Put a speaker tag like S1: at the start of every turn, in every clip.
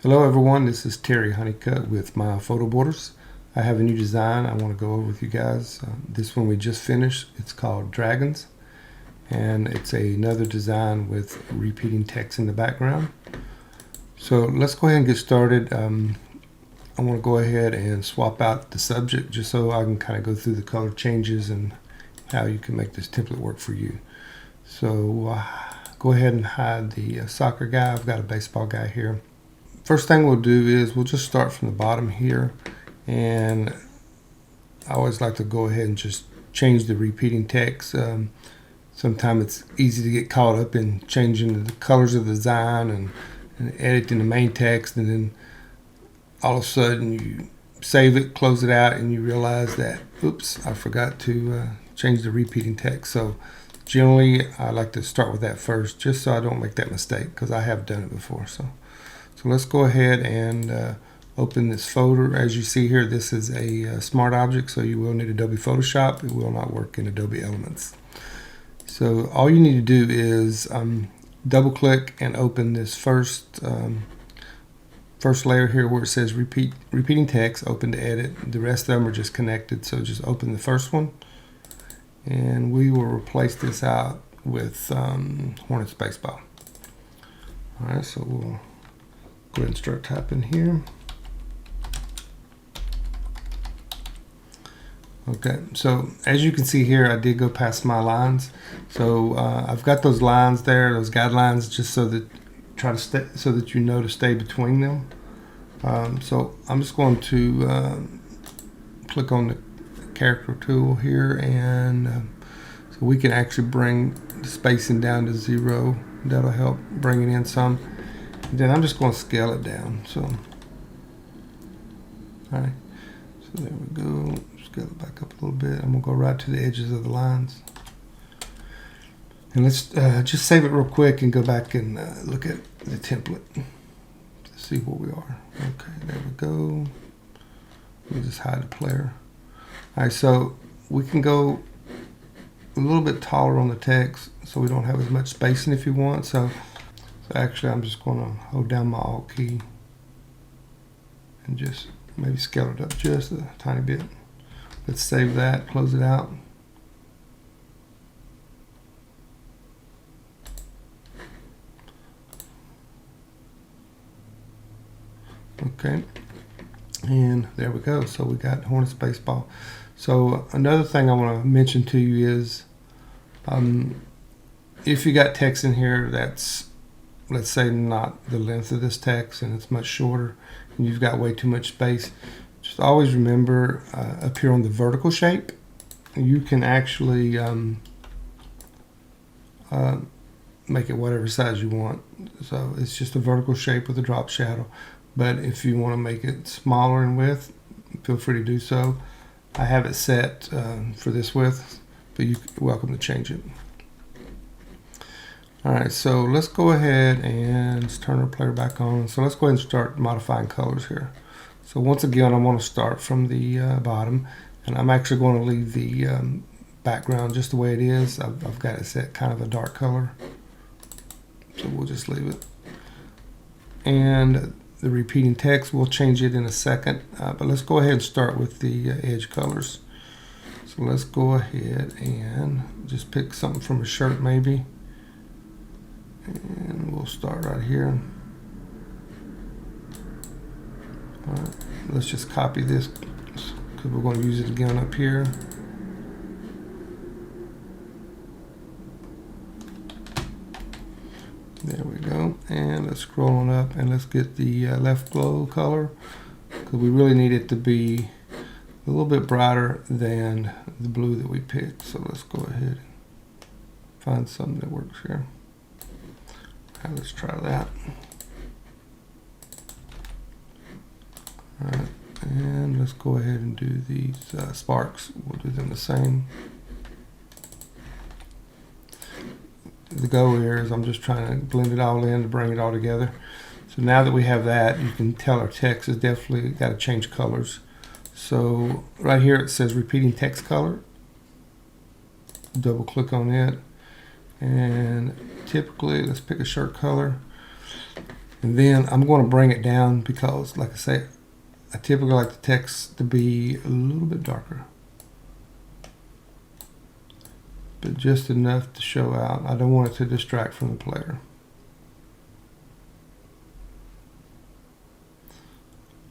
S1: Hello everyone, this is Terry Honeycutt with My Photo Borders. I have a new design I want to go over with you guys. This one we just finished. It's called Dragons, and it's another design with repeating text in the background. So let's go ahead and get started. I want to go ahead and swap out the subject just so I can kind of go through the color changes and how you can make this template work for you. So go ahead and hide the soccer guy. I've got a baseball guy here. First thing we'll do is we'll just start from the bottom here, and I always like to go ahead and just change the repeating text. Sometimes it's easy to get caught up in changing the colors of the design and editing the main text, and then all of a sudden you save it, close it out, and you realize that, oops, I forgot to change the repeating text. So generally I like to start with that first, just so I don't make that mistake, because I have done it before. So let's go ahead and open this folder. As you see here, this is a smart object, so you will need Adobe Photoshop. It will not work in Adobe Elements. So all you need to do is double click and open this first layer here where it says repeating text, open to edit. The rest of them are just connected, so just open the first one, and we will replace this out with Hornets Baseball. Alright, so we'll go ahead and start typing here. Okay, so as you can see here, I did go past my lines. So I've got those lines there, those guidelines, just so that so that you know to stay between them. So I'm just going to click on the character tool here, and so we can actually bring the spacing down to 0. That'll help bring it in some. Then I'm just going to scale it down. So, all right. So there we go. Scale it back up a little bit. I'm going to go right to the edges of the lines. And let's just save it real quick and go back and look at the template to see where we are. Okay, there we go. Let me just hide the player. All right, so we can go a little bit taller on the text so we don't have as much spacing if you want. So actually, I'm just going to hold down my Alt key and just maybe scale it up just a tiny bit. Let's save that, close it out. Okay, and there we go. So we got Hornets Baseball. So another thing I want to mention to you is if you got text in here that's, let's say, not the length of this text and it's much shorter and you've got way too much space, just always remember up here on the vertical shape, you can actually make it whatever size you want. So it's just a vertical shape with a drop shadow. But if you want to make it smaller in width, feel free to do so. I have it set for this width, but you're welcome to change it. Alright, so let's go ahead and turn our player back on. So let's go ahead and start modifying colors here. So once again, I want to start from the bottom, and I'm actually going to leave the background just the way it is. I've got it set kind of a dark color, so we'll just leave it. And the repeating text, we'll change it in a second, but let's go ahead and start with the edge colors. So let's go ahead and just pick something from a shirt maybe. And we'll start right here. All right, let's just copy this because we're going to use it again up here. There we go. And let's scroll on up and let's get the left glow color, because we really need it to be a little bit brighter than the blue that we picked. So let's go ahead and find something that works here. All right, let's try that. All right, and let's go ahead and do these sparks. We'll do them the same. The goal here is I'm just trying to blend it all in to bring it all together. So now that we have that, you can tell our text has definitely got to change colors. So right here it says repeating text color. Double click on it, and typically let's pick a shirt color. And then I'm going to bring it down because, like I say, I typically like the text to be a little bit darker, but just enough to show out. I don't want it to distract from the player.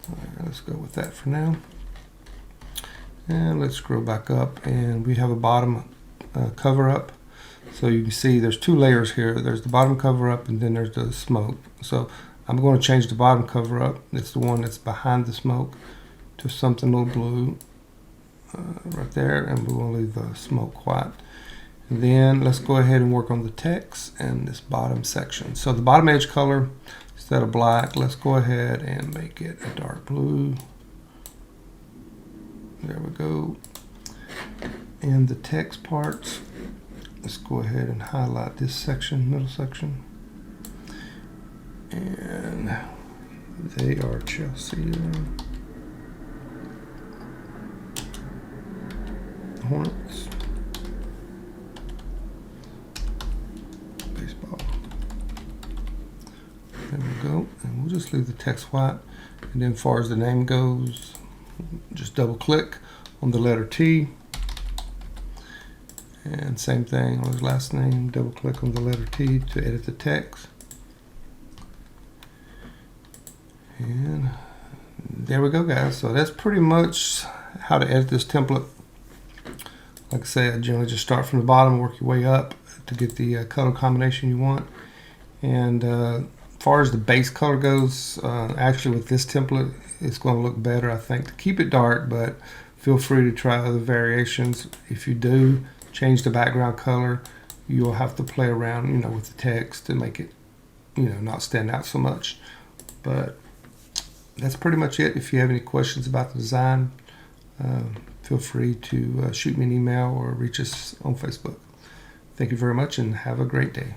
S1: All right, let's go with that for now. And let's scroll back up, and we have a bottom cover up. So you can see there's two layers here. There's the bottom cover up, and then there's the smoke. So I'm going to change the bottom cover up. It's the one that's behind the smoke to something a little blue right there, and we're going to leave the smoke white. And then let's go ahead and work on the text and this bottom section. So the bottom edge color, instead of black, let's go ahead and make it a dark blue. There we go. And the text parts, let's go ahead and highlight this section, middle section. And they are Chelsea Hornets. Baseball. There we go. And we'll just leave the text white. And then as far as the name goes, just double click on the letter T. And same thing on his last name, double click on the letter T to edit the text. And there we go, guys. So that's pretty much how to edit this template. Like I say, I generally just start from the bottom, work your way up to get the color combination you want. And as far as the base color goes, actually with this template, it's going to look better, I think, to keep it dark, but feel free to try other variations. If you do change the background color, you'll have to play around, with the text to make it, not stand out so much. But that's pretty much it. If you have any questions about the design, feel free to shoot me an email or reach us on Facebook. Thank you very much and have a great day.